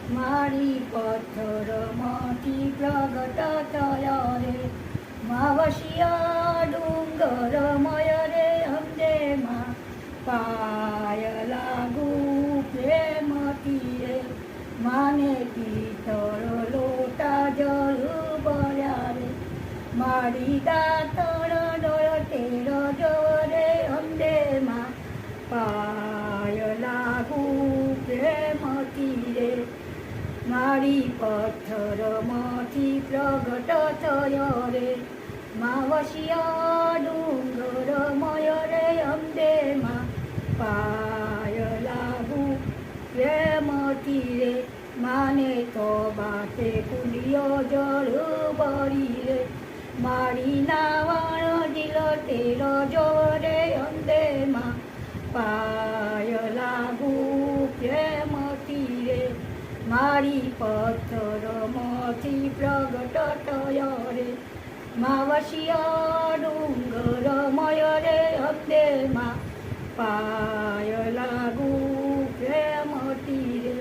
મારી પથ્થરમાંથી પ્રગટ થયા રે માવશિયા ડુંગરમય રે અંદેમાં પાય લાગુ પ્રેમથી રે માને પિત્તળ લોટા જળ ભર્યા રે મારી દાતણ ડોળ તેર જવરે અંદેમાં પાય લાગુ પ્રેમથી રે મારી પથ્થરમાંથી પ્રગટ થયો રે માવશિયા ડુંગરમય રે અંબેમાં પાય લાગુ પ્રેમથી રે માને તો બાતે કુંડિયો જળ ભરી રે મારી નાવણ દિલ તેર જોરે અંબેમાં પાય લાગુ પ્રેમથી રે મારી પથ્થરમાંથી પ્રગટ થયો રે માવશિયા ડુંગરમય રે અંબેમાં પાય લાગુ પ્રેમથી રે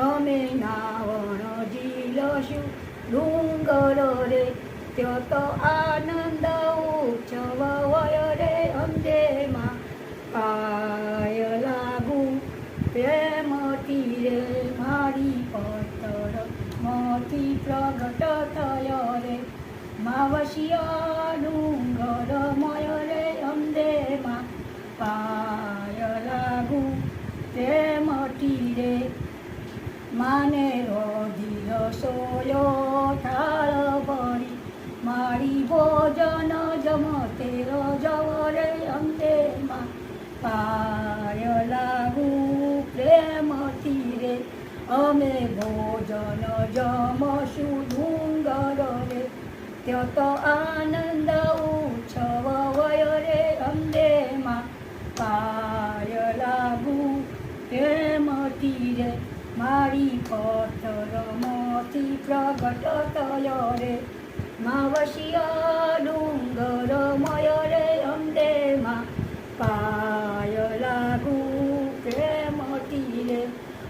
અમે નાવણ ઝીલશું ડુંગર રે ત્યો તો આનંદ ઉત્સવ હોય રે અંબેમાં પાય લાગુ પ્રેમથી રે મારી પથ્થરમાંથી પ્રગટ થયો રે માવશિયા ડુંગરમય રે અંબેમાં પાય લાગુ પ્રેમથી રે માને રોધી રસોયો થાળ ભરી મારી ભોજન જમતે જવરે અંબેમાં પાય લાગુ પ્રેમથી રે અમે ભોજન જમશું ડુંગર રે ત્યો તો આનંદ ઉત્સવ વય રે અંબેમાં પાય લાગુ પ્રેમથી રે મારી પથ્થરમાંથી પ્રગટ થયો રે માવશિયા ડુંગરમય રે અંબેમાં પાય લાગુ પ્રેમથી રે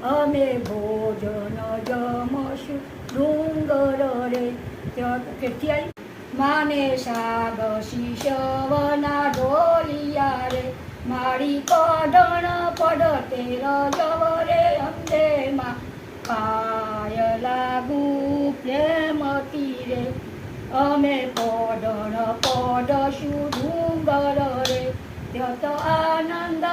અમે ભોજન જમશું ડુંગર રે તેથી આવી માને સાગ શીશવના ઢોલિયા રે મારી કઢણ પડતે રજવરે અંબેમાં પાય લાગુ પ્રેમથી રે અમે કઢણ પડશું ડુંગર રે ત્યો તો આનંદ